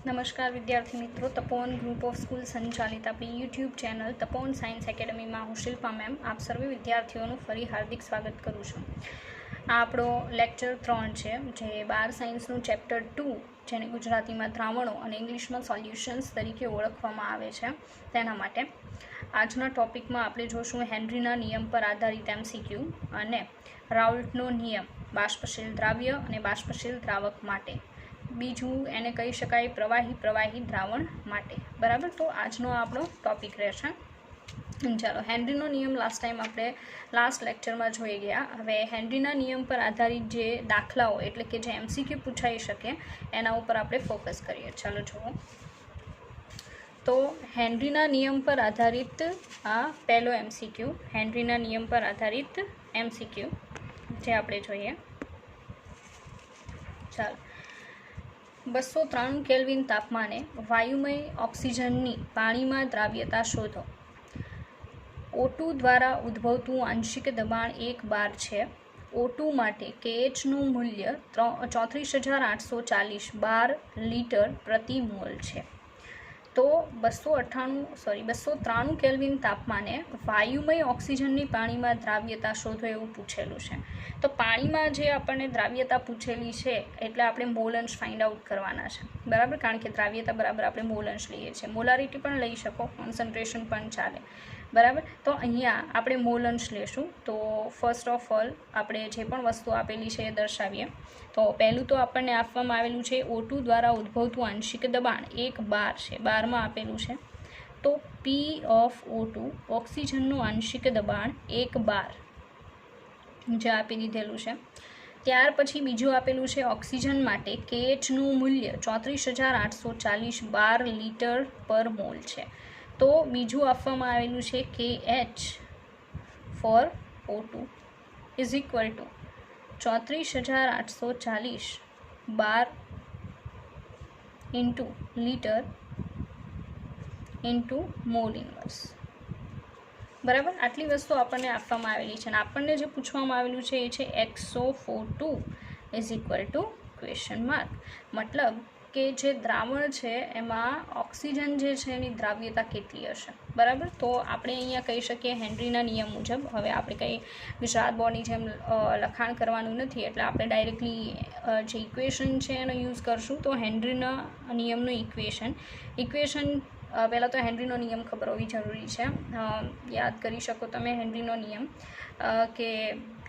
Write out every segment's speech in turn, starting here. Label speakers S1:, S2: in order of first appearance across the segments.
S1: નમસ્કાર વિદ્યાર્થી મિત્રો, તપોવન ગ્રુપ ઓફ સ્કૂલ સંચાલિત આપણી યુટ્યુબ ચેનલ તપોવન સાયન્સ એકેડમીમાં હું શિલ્પા મેમ આપ સર્વે વિદ્યાર્થીઓનું ફરી હાર્દિક સ્વાગત કરું છું. આ આપણો લેક્ચર 3 છે, જે 12 સાયન્સનું ચેપ્ટર 2 જેને ગુજરાતીમાં દ્રાવણો અને ઇંગ્લિશમાં સોલ્યુશન્સ તરીકે ઓળખવામાં આવે છે તેના માટે. આજના ટૉપિકમાં આપણે જોશું હેનરીના નિયમ પર આધારિત MCQ અને રાઉલ્ટનો નિયમ બાષ્પશીલ દ્રાવ્ય અને બાષ્પશીલ દ્રાવક માટે. બીજું એને કહી શકાય પ્રવાહી દ્રાવણ માટે. બરાબર, તો આજનો આપણો ટૉપિક રહેશે. ચાલો, હેનરીનો નિયમ આપણે લાસ્ટ લેક્ચરમાં જોઈ ગયા. હવે હેનરીના નિયમ પર આધારિત જે દાખલાઓ એટલે કે જે MCQ પૂછાઈ શકે એના ઉપર આપણે ફોકસ કરીએ. ચાલો જુઓ. તો હેનરીના નિયમ પર આધારિત આ પહેલો MCQ, હેનરીના નિયમ પર આધારિત MCQ જે આપણે જોઈએ. ચાલો, 293 કેલ્વિન તાપમાને વાયુમય ઓક્સિજનની પાણીમાં દ્રાવ્યતા શોધો. O2 દ્વારા ઉદ્ભવતું આંશિક દબાણ 1 બાર છે. O2 માટે KHનું મૂલ્ય 34,840 બાર લીટર પ્રતિ મોલ છે. તો 293 કેલ્વિન તાપમાને વાયુમય ઓક્સિજનની પાણીમાં દ્રાવ્યતા શોધો એવું પૂછેલું છે. તો પાણીમાં જે આપણને દ્રાવ્યતા પૂછેલી છે એટલે આપણે મોલ અંશ ફાઇન્ડ આઉટ કરવાના છે. બરાબર, કારણ કે દ્રાવ્યતા બરાબર આપણે મોલ અંશ લઈએ છીએ. મોલારિટી પણ લઈ શકો, કોન્સન્ટ્રેશન પણ ચાલે. બરાબર, તો અહીંયા આપણે મોલ અંશ લેશું. તો ફર્સ્ટ ઓફ ઓલ આપણે જે પણ વસ્તુ આપેલી છે એ દર્શાવીએ. તો પહેલું તો આપણને આપવામાં આવેલું છે O2 દ્વારા ઉદ્ભવતું આંશિક દબાણ 1 બાર છે, બારમાં આપેલું છે. તો P ઓફ O2 ઓક્સિજનનું આંશિક દબાણ 1 બાર જે આપી દીધેલું છે. ત્યાર પછી બીજું આપેલું છે ઓક્સિજન માટે KHનું મૂલ્ય 34,840 બાર લીટર પર મોલ છે. તો બીજું આપવામાં આવેલું છે KH for O2 is equal to 34,840 bar into litre into mole inverse. બરાબર, આટલી વસ્તુ આપણને આપવામાં આવેલી છે અને આપણને જે પૂછવામાં આવેલું છે એ છે XO42 is equal two question mark. મતલબ કે જે દ્રાવણ છે એમાં ઓક્સિજન જે છે એની દ્રાવ્યતા કેટલી હશે. બરાબર, તો આપણે અહીંયા કહી શકીએ હેનરીના નિયમ મુજબ. હવે આપણે કંઈ ગુજરાત બોર્ડની જેમ લખાણ કરવાનું નથી, એટલે આપણે ડાયરેક્ટલી જે ઇક્વેશન છે એનો યુઝ કરશું. તો હેનરીના નિયમનું ઇક્વેશન પહેલાં તો હેનરીનો નિયમ ખબર હોવી જરૂરી છે. યાદ કરી શકો તમે હેનરીનો નિયમ કે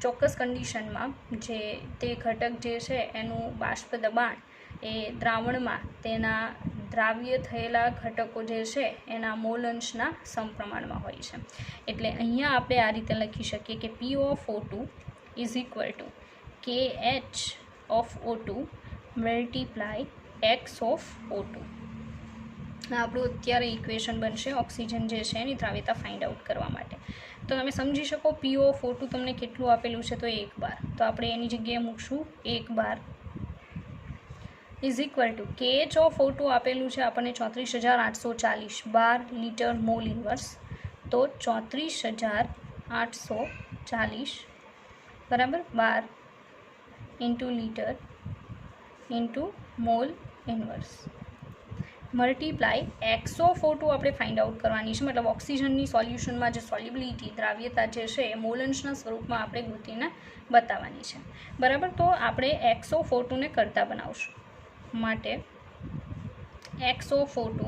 S1: ચોક્કસ કન્ડિશનમાં જે તે ઘટક જે છે એનું બાષ્પ દબાણ એ દ્રાવણમાં તેના દ્રાવ્ય થયેલા ઘટકો જે છે એના મોલ અંશના સમપ્રમાણમાં હોય છે. એટલે અહીંયા આપણે આ રીતે લખી શકીએ કે P of O2 is equal to KH of O2 multiply X of O2. આપણું અત્યારે ઇક્વેશન બનશે ઓક્સિજન જે છે એની દ્રાવ્યતા ફાઇન્ડ આઉટ કરવા માટે. તો તમે સમજી શકો P ઓફ O2 તમને કેટલું આપેલું છે, તો 1 બાર. તો આપણે એની જગ્યાએ મૂકશું 1 bar is equal to KH of O2 આપેલું છે આપણને 34,840 બાર લીટર મોલ ઇન્વર્સ. તો 34,840 બરાબર બાર into litre into mole inverse multiply X of O2 આપણે ફાઇન્ડ આઉટ કરવાની છે. મતલબ ઓક્સિજનની સોલ્યુશનમાં જે સોલ્યુબિલિટી દ્રાવ્યતા જે છે એ મોલ અંશના સ્વરૂપમાં આપણે ગોતીને બતાવવાની છે. બરાબર, તો આપણે X ઓફ O2 ને કરતા બનાવશું. માટે X of O2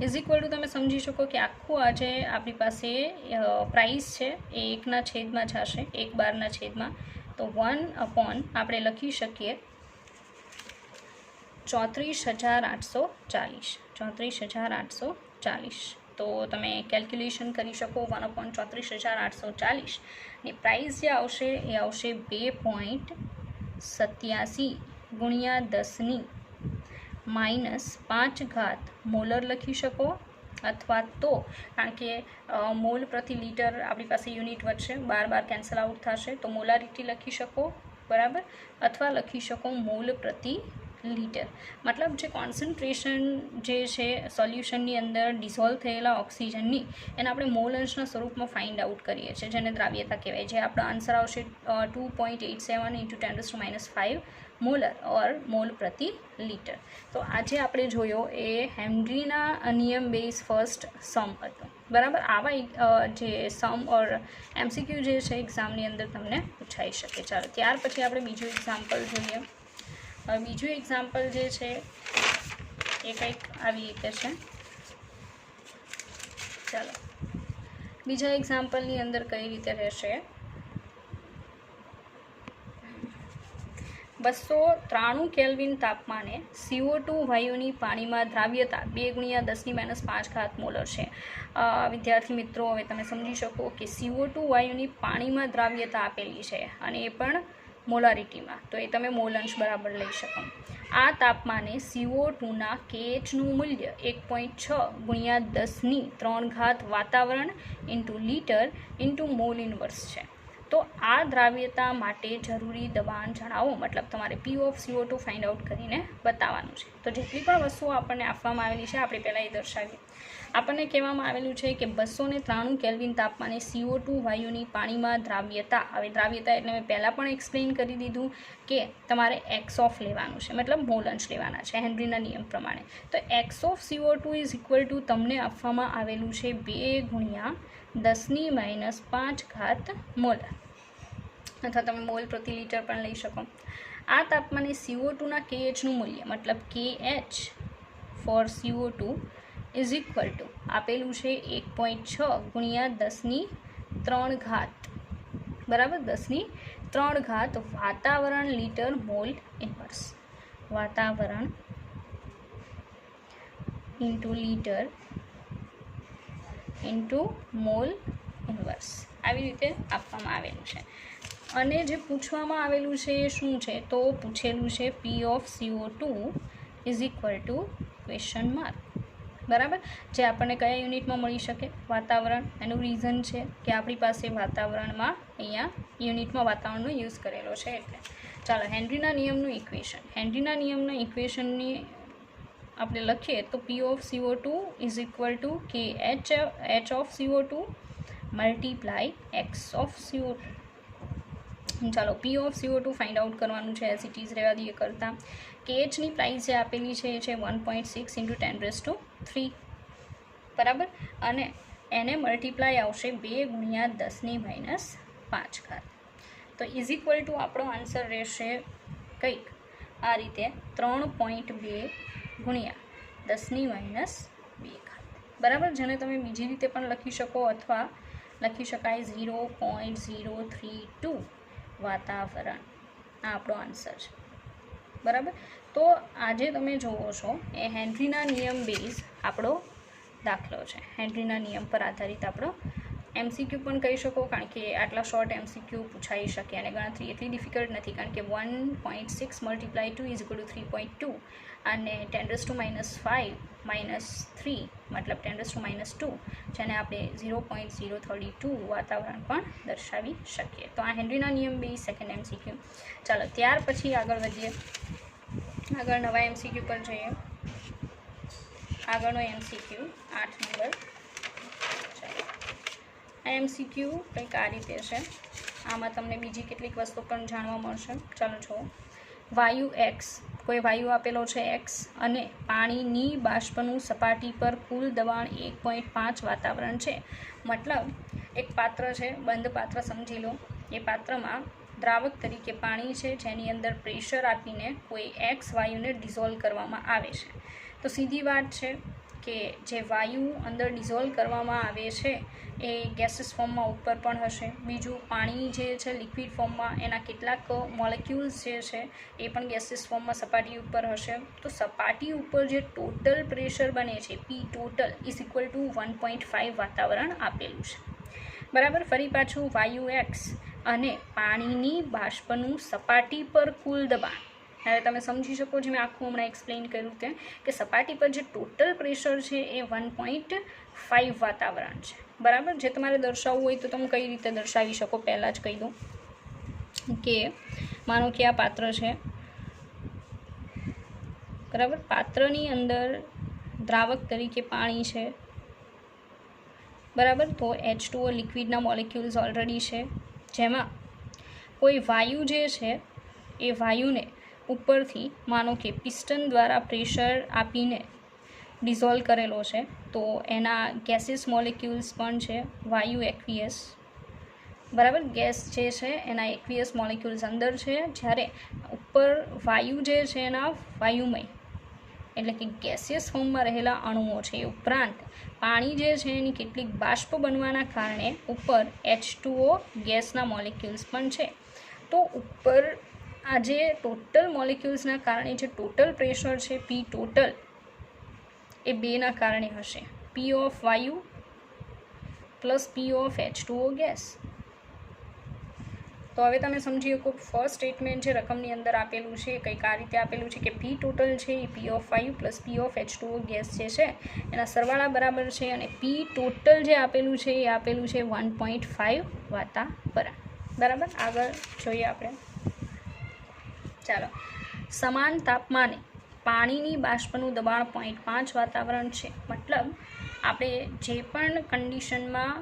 S1: is equal two તમે સમજી શકો કે આખું આ જે આપણી પાસે પ્રાઇસ છે એ 1ના છેદમાં જશે, 1 બારના છેદમાં. તો 1 આપણે લખી શકીએ 34,840. તો તમે કેલ્ક્યુલેશન કરી શકો 1/34,840 ની પ્રાઇસ જે આવશે એ આવશે 2.87 ગુણ્યા 10 -5 ઘાત મોલર લખી શકો. અથવા તો કારણ કે મોલ પ્રતિ લીટર આપણી પાસે યુનિટ વધશે, બાર કેન્સલ આઉટ થશે, તો મોલારિટી લખી શકો. બરાબર, અથવા લખી શકો મોલ પ્રતિ લીટર. મતલબ જે કોન્સન્ટ્રેશન જે છે સોલ્યુશનની અંદર ડિઝોલ્વ થયેલા ઓક્સિજનની એને આપણે મોલ અંશના સ્વરૂપમાં ફાઇન્ડ આઉટ કરીએ છીએ, જેને દ્રાવ્યતા કહેવાય. જે આપણો આન્સર આવશે 2.87 × 10⁻⁵ મોલર ઓર મોલ પ્રતિ લીટર. તો આજે આપણે જોયો એ હેનરીના નિયમ બેઝ ફર્સ્ટ સમ હતો. બરાબર, આવા જે સમ ઓર એમસીક્યુ જે છે એક્ઝામની અંદર તમને પૂછાઈ શકે. ચાલો ત્યાર પછી આપણે બીજું એક્ઝામ્પલ જોઈએ. હવે બીજું એક્ઝામ્પલ જે છે એ કંઈક આવી રીતે છે. ચાલો બીજા એક્ઝામ્પલની અંદર કઈ રીતે રહેશે. 293 કેલ્વિન તાપમાને CO2 વાયુની પાણીમાં દ્રાવ્યતા 2 × 10⁻⁵ મોલર છે. વિદ્યાર્થી મિત્રો, હવે તમે સમજી શકો કે CO2 વાયુની પાણીમાં દ્રાવ્યતા આપેલી છે અને એ પણ મોલારિટીમાં, તો એ તમે મોલ અંશ બરાબર લઈ શકો. આ તાપમાને CO2ના KHનું મૂલ્ય 1.6 × 10⁻³ વાતાવરણ લીટર મોલ ઇન્વર્સ છે. તો આ દ્રાવ્યતા માટે જરૂરી દબાણ જણાવો. મતલબ તમારે P of CO2 find out કરીને બતાવવાનું છે. તો જેટલી પણ વસ્તુઓ આપણને આપવામાં આવેલી છે આપણે પહેલાં એ દર્શાવીએ. આપણને કહેવામાં આવેલું છે કે 293 કેલ્વિન તાપમાને CO2 વાયુની પાણીમાં દ્રાવ્યતા. હવે દ્રાવ્યતા એટલે મેં પહેલાં પણ એક્સપ્લેન કરી દીધું કે તમારે x ઓફ લેવાનું છે, મતલબ મોલ અંશ લેવાના છે હેનરીના નિયમ પ્રમાણે. તો x of CO2 is equal two તમને આપવામાં આવેલું છે 2 × 10⁻⁵ મોલ, અથવા તમે મોલ પ્રતિ લીટર પણ લઈ શકો. આ તાપમાને CO2ના KHનું મૂલ્ય મતલબ KH for CO2 is equal to આપેલું છે 1.6 × 10⁻³ બરાબર, 10⁻³ વાતાવરણ લીટર મોલ ઇન્વર્સ. વાતાવરણ into litre into mole inverse આવી રીતે આપવામાં આવેલું છે. અને જે પૂછવામાં આવેલું છે એ શું છે, તો પૂછેલું છે P of CO2 is equal two question mark. બરાબર, જે આપણને કયા યુનિટમાં મળી શકે, વાતાવરણ. એનું રીઝન છે કે આપણી પાસે વાતાવરણમાં અહીંયા યુનિટમાં વાતાવરણનો યુઝ કરેલો છે એટલે. ચાલો હેનરીના નિયમનું ઇક્વેશન. હેનરીના નિયમના ઇક્વેશનની આપણે લખીએ તો P of CO2 is equal to KH of CO2 multiply x of CO2. ચાલો P of CO2 find out કરવાનું છે. એઝ ઇટ ઇઝ રહેવા દઈએ કરતાં. KHની પ્રાઇસ જે આપેલી છે એ છે 1.6 × 10⁻³ બરાબર, અને એને મલ્ટીપ્લાય આવશે 2 × 10⁻⁵. તો ઇઝ ઇક્વલ ટુ આપણો આન્સર રહેશે કંઈક આ રીતે 3.2 × 10⁻². બરાબર, જેને તમે બીજી રીતે પણ લખી શકો અથવા લખી શકાય 0.032 વાતાવરણ. આ આપણો આન્સર છે. બરાબર, તો આજે તમે જુઓ છો એ હેનરીના નિયમ બેઝ આપણો દાખલો છે. હેનરીના નિયમ પર આધારિત આપણો એમસીક્યુ પણ કહી શકો, કારણ કે આટલા શોર્ટ એમસીક્યુ પૂછાઈ શકે અને ગણતરી એટલી ડિફિકલ્ટ નથી, કારણ કે 1.6 × 2 ઇઝ ઇક્વલ ટુ 3.2 અને 10⁻⁵ -3 મતલબ 10⁻², જેને આપણે 0.032 વાતાવરણ પણ દર્શાવી શકીએ. તો આ હેનરીના નિયમ બે સેકન્ડ એમસીક્યુ. ચાલો ત્યાર પછી આગળ વધીએ. આગળ નવા એમસીક્યુ પર જઈએ. આગળનો એમસીક્યુ 8 નંબર. ચાલો આ એમસીક્યુ કંઈક આ રીતે છે. આમાં તમને બીજી કેટલીક વસ્તુ પણ જાણવા મળશે. ચાલો જુઓ. વાયુ x, કોઈ વાયુ આપેલો છે x, અને પાણીની બાષ્પનું સપાટી પર કુલ દબાણ 1.5 વાતાવરણ છે. મતલબ એક પાત્ર છે, બંધ પાત્ર સમજી લો. એ પાત્રમાં દ્રાવક તરીકે પાણી છે, જેની અંદર પ્રેશર આપીને કોઈ x વાયુને ડિઝોલ્વ કરવામાં આવે છે. તો સીધી વાત છે કે જે વાયુ અંદર ડિઝોલ્વ કરવામાં આવે છે એ ગેસીસ ફોર્મમાં ઉપર પણ હશે. બીજું પાણી જે છે લિક્વિડ ફોર્મમાં એના કેટલાક મોલેક્યુલ્સ જે છે એ પણ ગેસીસ ફોર્મમાં સપાટી ઉપર હશે. તો સપાટી ઉપર જે ટોટલ પ્રેશર બને છે P total is equal two 1.5 વાતાવરણ આપેલું છે. બરાબર, ફરી પાછું વાયુ x અને પાણીની બાષ્પનું સપાટી પર કુલ દબાણ. હવે તમે સમજી શકો છો મેં આખું હમણાં એક્સપ્લેન કર્યું તે કે સપાટી પર જે ટોટલ પ્રેશર છે એ 1.5 વાતાવરણ છે. બરાબર, જે તમારે દર્શાવવું હોય તો તમે કઈ રીતે દર્શાવી શકો પહેલાં જ કહી દઉં કે માનો કે આ પાત્ર છે. બરાબર, પાત્રની અંદર દ્રાવક તરીકે પાણી છે. બરાબર, તો H2O લિક્વિડના મોલેક્યુલ્સ ઓલરેડી છે, જેમાં કોઈ વાયુ જે છે એ વાયુને ઉપરથી માનો કે પિસ્ટન દ્વારા પ્રેશર આપીને ડિઝોલ્વ કરેલો છે, તો એના ગેસીસ મોલિક્યુલ્સ પણ છે વાયુ એક્વિયસ, બરાબર. ગેસ જે છે એના એક્વિયસ મોલિક્યુલ્સ અંદર છે, જ્યારે ઉપર વાયુ જે છે એના વાયુમય એટલે કે ગેસિયસ ફોર્મમાં રહેલા અણુઓ છે. એ ઉપરાંત પાણી જે છે એની કેટલીક બાષ્પ બનવાના કારણે ઉપર H2O ગેસના મોલિક્યુલ્સ પણ છે. તો ઉપર આ જે ટોટલ મોલિક્યુલ્સના કારણે જે ટોટલ પ્રેશર છે P ટોટલ એ બેના કારણે હશે, P ઓફ વાયુ plus P of H2O gas. તો હવે તમે સમજી શકો ફર્સ્ટ સ્ટેટમેન્ટ જે રકમની અંદર આપેલું છે કંઈક આ રીતે આપેલું છે કે P ટોટલ છે એ P ઓફ વાયુ plus P of H2O gas જે છે એના સરવાળા બરાબર છે, અને P ટોટલ જે આપેલું છે એ આપેલું છે 1.5 વાતાવરણ, બરાબર. આગળ જોઈએ આપણે. ચાલો, સમાન તાપમાને પાણીની બાષ્પનું દબાણ 0.5 વાતાવરણ છે. મતલબ આપણે જે પણ કન્ડિશનમાં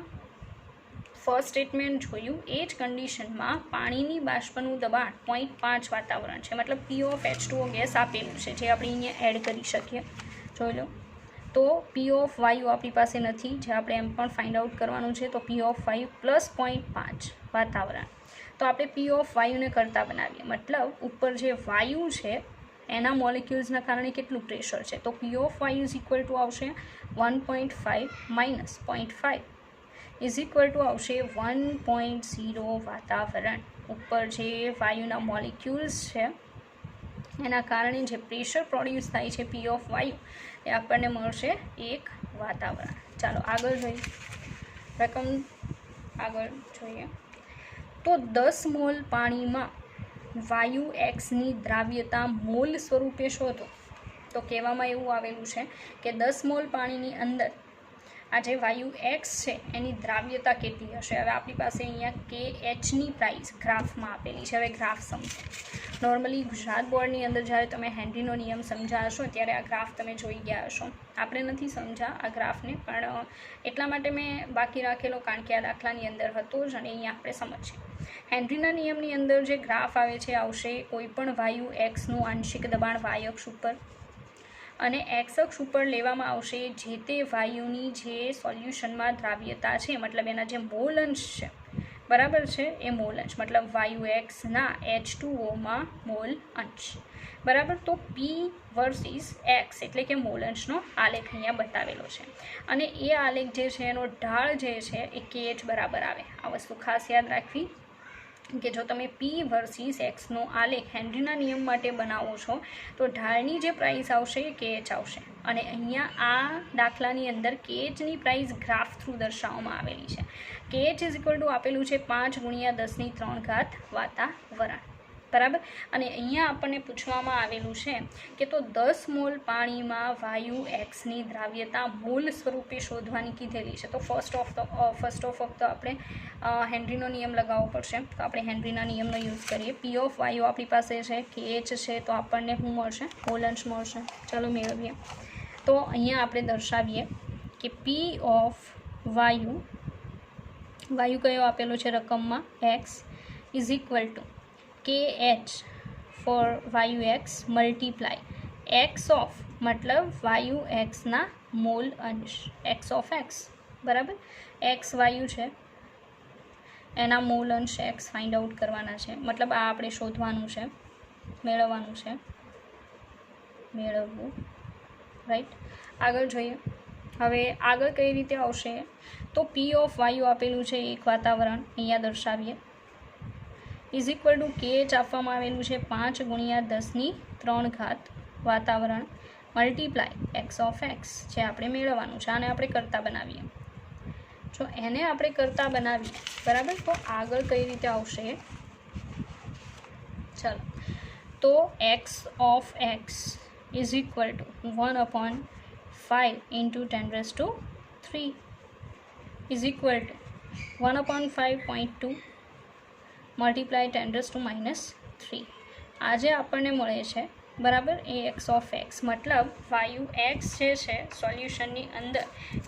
S1: ફર્સ્ટ સ્ટેટમેન્ટ જોયું એ જ કન્ડિશનમાં પાણીની બાષ્પનું દબાણ 0.5 વાતાવરણ છે. મતલબ P ઓફ H2O ગેસ આપેલું છે, જે આપણે અહીંયા એડ કરી શકીએ. જોઈ લો. તો P ઓફ વાયુ આપણી પાસે નથી, જે આપણે એમ પણ ફાઇન્ડ આઉટ કરવાનું છે. તો P ઓફ વાયુ પ્લસ 0.5 વાતાવરણ. તો આપણે P ઓફ વાયુને કરતા બનાવીએ, મતલબ ઉપર જે વાયુ છે એના મોલિક્યુલ્સના કારણે કેટલું પ્રેશર છે. તો P ઓફ વાયુ ઇઝ ઇક્વલ ટુ આવશે 1.5 માઇનસ 0.5 ઇઝ ઇક્વલ ટુ આવશે 1.0 વાતાવરણ. ઉપર જે વાયુના મોલિક્યુલ્સ છે એના કારણે જે પ્રેશર પ્રોડ્યુસ થાય છે P ઓફ વાયુ એ આપણને મળશે 1 વાતાવરણ. ચાલો આગળ જોઈએ, રકમ આગળ જોઈએ. તો 10 મોલ પાણીમાં વાયુ એક્સની દ્રાવ્યતા મોલ સ્વરૂપે શોધો. તો કહેવામાં એવું આવેલું છે કે 10 મોલ પાણીની અંદર આ જે વાયુ એક્સ છે એની દ્રાવ્યતા કેટલી હશે. હવે આપણી પાસે અહીંયા KHની પ્રાઇસ ગ્રાફમાં આપેલી છે. હવે ગ્રાફ સમજો. નોર્મલી ગુજરાત બોર્ડની અંદર જ્યારે તમે હેનરીનો નિયમ સમજાશો ત્યારે આ ગ્રાફ તમે જોઈ ગયા હશો. આપણે નથી સમજા આ ગ્રાફને, પણ એટલા માટે મેં બાકી રાખેલો કારણ કે આ દાખલાની અંદર હતો જ, અને અહીંયા આપણે સમજીએ. હેનરીના નિયમની અંદર જે ગ્રાફ આવે છે આવશે કોઈપણ વાયુ એક્સનું આંશિક દબાણ વાય અક્ષ ઉપર અને એક્સ અક્ષ ઉપર લેવામાં આવશે જે તે વાયુની જે સોલ્યુશનમાં દ્રાવ્યતા છે, મતલબ એના જે મોલ અંશ છે, બરાબર છે, એ મોલ અંશ મતલબ વાયુ એક્સના H2Oમાં મોલ અંશ, બરાબર. તો P વર્સિસ એક્સ એટલે કે મોલ અંશનો આલેખ અહીંયા બતાવેલો છે, અને એ આલેખ જે છે એનો ઢાળ જે છે એ KH બરાબર આવે. આ વસ્તુ ખાસ યાદ રાખવી કે જો તમે P વર્સિસ એક્સનો આલેખ હેનરીના નિયમ માટે બનાવો છો તો ઢાળની જે પ્રાઇસ આવશે એ KH આવશે, અને અહીંયા આ દાખલાની અંદર KHની પ્રાઇસ ગ્રાફ થ્રુ દર્શાવવામાં આવેલી છે. KH ઇઝ ઇક્વલ ટુ આપેલું છે 5 × 10³ વાતાવરણ, બરાબર. અને અહીંયા આપણને પૂછવામાં આવેલું છે કે તો 10 મોલ પાણીમાં વાયુ એક્સની દ્રાવ્યતા મોલ સ્વરૂપે શોધવાની કીધેલી છે. તો ફર્સ્ટ ઓફ તો આપણે હેનરીનો નિયમ લગાવવો પડશે. તો આપણે હેનરીના નિયમનો યુઝ કરીએ. P ઓફ વાયુ આપણી પાસે છે, KH છે, તો આપણને શું મળશે? મોલ અંશ મળશે. ચાલો મેળવીએ. તો અહીંયા આપણે દર્શાવીએ કે P ઓફ વાયુ કયો આપેલો છે રકમમાં x is equal to KH for વાયુ એક્સ મલ્ટીપ્લાય એક્સ ઓફ મતલબ વાયુ એક્સના મોલ અંશ, એક્સ ઓફ એક્સ, બરાબર. એક્સ વાયુ છે એના મોલ અંશ એક્સ ફાઇન્ડ આઉટ કરવાના છે, મતલબ આ આપણે શોધવાનું છે, મેળવવાનું છે, મેળવવું, રાઈટ. આગળ જોઈએ. હવે આગળ કઈ રીતે આવશે? તો P ઓફ વાયુ આપેલું છે 1 વાતાવરણ, અહીંયા દર્શાવીએ, ઇઝ ઇક્વલ ટુ KH આપવામાં આવેલું છે 5 × 10³ વાતાવરણ મલ્ટીપ્લાય એક્સ ઓફ એક્સ, જે આપણે મેળવવાનું છે. આને આપણે કરતા બનાવીએ. જો એને આપણે કરતા બનાવીએ, બરાબર, તો આગળ કઈ રીતે આવશે? ચાલો, તો x of X is equal two 1/5 × 10³ is equal two 1/5.2 multiply 10⁻³ આજે આપણને મળે છે, બરાબર, એ એક્સ ઓફ એક્સ મતલબ વાયુ એક્સ જે છે સોલ્યુશનની અંદર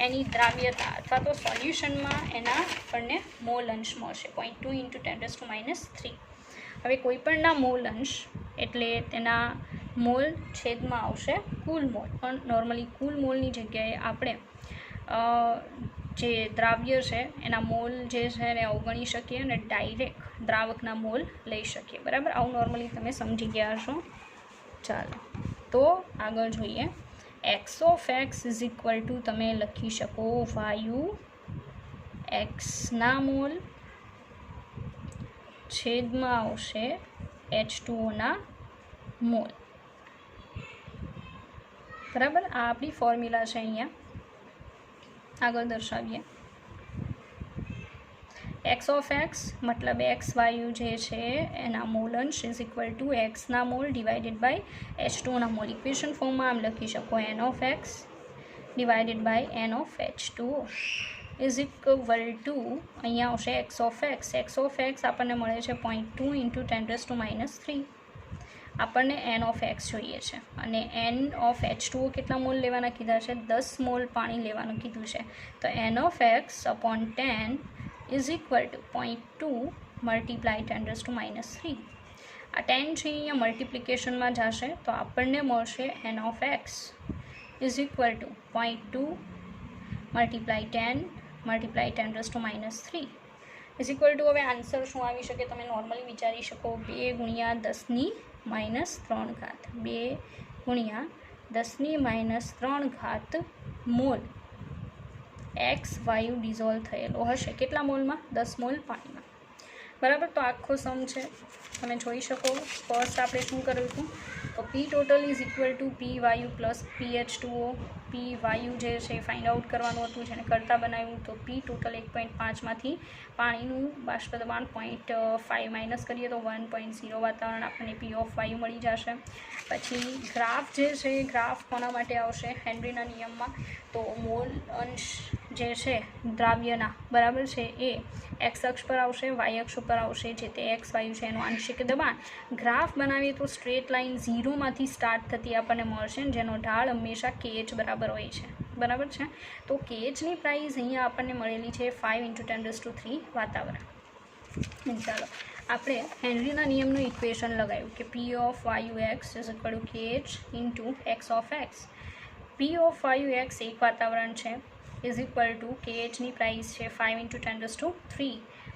S1: એની દ્રાવ્યતા અથવા તો સોલ્યુશનમાં એના આપણને મોલ અંશ મળશે 0.2 × 10⁻³. હવે કોઈપણના મોલ અંશ એટલે તેના મોલ છેદમાં આવશે કુલ મોલ, પણ નોર્મલી કુલ મોલની જગ્યાએ આપણે જે દ્રાવ્ય છે એના મોલ જે છે એને અવગણી શકીએ અને ડાયરેક્ટ દ્રાવકના મોલ લઈ શકીએ. બરાબર, આવું નોર્મલી તમે સમજી ગયા હશો. ચાલો તો આગળ જોઈએ. X of X is equal two તમે લખી શકો વાયુ એક્સના મોલ છેદમાં આવશે H2O મોલ. બરાબર, આ આપણી ફોર્મ્યુલા છે. અહીંયા આગળ દર્શાવીએ. એક્સ ઓફ એક્સ મતલબ એક્સ વાયુ જે છે એના મોલ અંશ ઇઝ ઇક્વલ ટુ એક્સના mole divided by H2O mole. Equation ફોર્મમાં આમ લખી શકો N of X divided by N of H2O is equal to અહીંયા આવશે X of X. X of X આપણને મળે છે 0.2 × 10⁻³ આપણને એન ઓફ એક્સ જોઈએ છે અને એન ઓફ H2O કેટલા મોલ લેવાના કીધા છે? 10 મોલ પાણી લેવાનું કીધું છે. તો N of X upon 10 is equal to 0.2 × 10⁻³ આ 10 છે અહીંયા મલ્ટિપ્લિકેશનમાં જશે તો આપણને મળશે N of X is equal to 0.2 × 10 × 10⁻³ is equal to હવે આન્સર શું આવી શકે તમે નોર્મલી વિચારી શકો 2 × 10⁻³ 2 × 10⁻³ મોલ એક્સ વાયુ ડિઝોલ્વ થયેલો હશે. કેટલા મોલમાં? 10 મોલ પાણીમાં. બરાબર, તો આખો સમ છે તમે જોઈ શકો. ફર્સ્ટ આપણે શું કર્યું હતું તો P total is equal to P વાયુ પ્લસ PH2O. પી વાયુ જે છે એ ફાઇન્ડ આઉટ કરવાનું હતું જેને કરતાં બનાવ્યું. તો પી ટોટલ 1.5માંથી પાણીનું બાષ્પ દબાણ 0.5 માઇનસ કરીએ તો 1.0 વાતાવરણ આપણને પી ઓફ વાયુ મળી જશે. પછી ગ્રાફ જે છે એ ગ્રાફ કોના માટે આવશે? હેનરીના નિયમમાં. તો મોલ અંશ જે છે દ્રાવ્યના બરાબર છે એ એક્સ અક્ષ પર આવશે, વાય અક્ષ ઉપર આવશે. જે તે એક્સ વાયુ છે એનું આંશિક દબાણ. ગ્રાફ બનાવીએ તો સ્ટ્રેટ લાઇન 0માંથી સ્ટાર્ટ થતી આપણને મળશે જેનો ઢાળ હંમેશા KH બરાબર હોય છે. બરાબર છે, તો KHની પ્રાઇસ અહીંયા આપણને મળેલી છે 5 × 10⁻³ વાતાવરણ. ચાલો આપણે હેનરીના નિયમનું ઇક્વેશન લગાવ્યું કે પી ઓફ વાયુ x is equal to KH into x of x. P of વાયુ એક્સ એક વાતાવરણ છે ઇઝ ઇક્વલ ટુ KHની પ્રાઇસ છે 5 × 10⁻³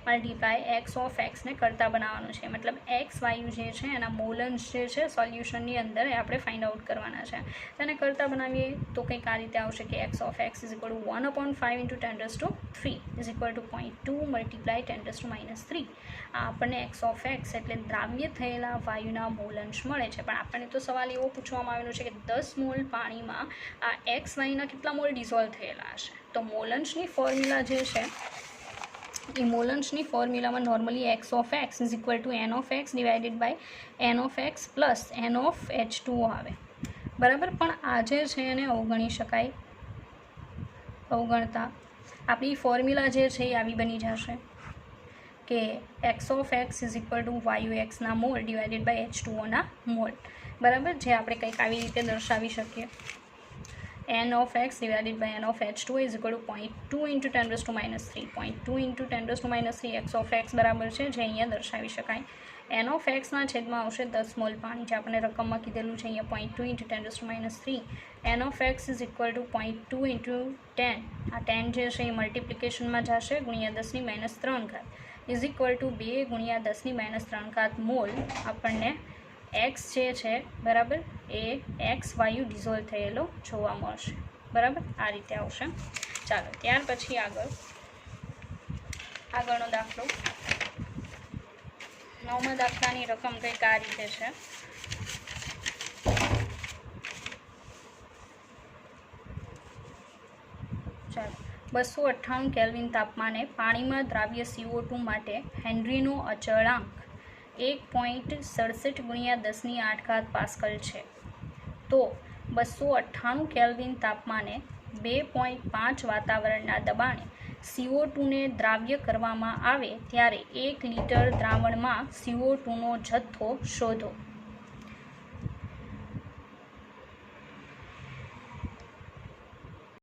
S1: મલ્ટીપ્લાય એક્સ ઓફ એક્સને કરતાં બનાવવાનું છે. મતલબ એક્સ વાયુ જે છે એના મોલન્સ જે છે સોલ્યુશનની અંદર એ આપણે ફાઇન્ડ આઉટ કરવાના છે. તેને કરતાં બનાવીએ તો કંઈક આ રીતે આવશે કે X of X is equal two 1/5 × 10⁻³ is equal to 0.2 × 10⁻³ આ આપણને એક્સ ઓફ એક્સ એટલે દ્રાવ્ય થયેલા વાયુના મોલંશ મળે છે. પણ આપણને તો સવાલ એવો પૂછવામાં આવેલો છે કે 10 મોલ પાણીમાં આ એક્સ વાયુના કેટલા મોલ ડિઝોલ્વ થયેલા હશે? તો મોલંશની ફોર્મ્યુલા જે છે એ મોલન્સની ફોર્મ્યુલામાં normally X of X is equal to N of X divided by N of X plus N of H2O આવે. બરાબર, પણ આ જે છે એને અવગણી શકાય. અવગણતા આપણી ફોર્મ્યુલા જે છે એ આવી બની જશે કે X of X is equal to વાયુ એક્સના mole divided by H2O mole. બરાબર, જે આપણે કંઈક આવી રીતે દર્શાવી શકીએ. n of x divided by n of H2 is equal to 0.2 × 10⁻³ 0.2 × 10⁻³ x of x બરાબર છે જે અહીંયા દર્શાવી શકાય. n of x ના છેદમાં આવશે 10 મોલ પાણી જે આપણે રકમમાં કીધેલું છે અહીંયા 0.2 × 10⁻³. n of x is equal to 0.2 × 10 આ 10 જે છે એ મલ્ટિપ્લિકેશનમાં જશે ગુણ્યા 10⁻³ ઇઝ ઇક્વલ ટુ 2 × 10⁻³ મોલ આપણને એક્સ જે છે બરાબર એ એક્સ વાયુ ડિઝોલ્વ થયેલો જોવા મળશે. બરાબર, આ રીતે આવશે. ચાલો ત્યાર પછી આગળનો દાખલો 9મા દાખલાની રકમ કંઈક આ રીતે છે. ચાલો 298 કેલ્વિન તાપમાને પાણીમાં દ્રાવ્ય CO2 માટે હેનરીનો અચળાંક 1.67 × 10⁸ પાસ્કલ છે. તો 298 કેલ્વિન તાપમાને 2.5 વાતાવરણના દબાણે CO2ને દ્રાવ્ય કરવામાં આવે ત્યારે 1 લિટર દ્રાવણમાં CO2નો જથ્થો શોધો.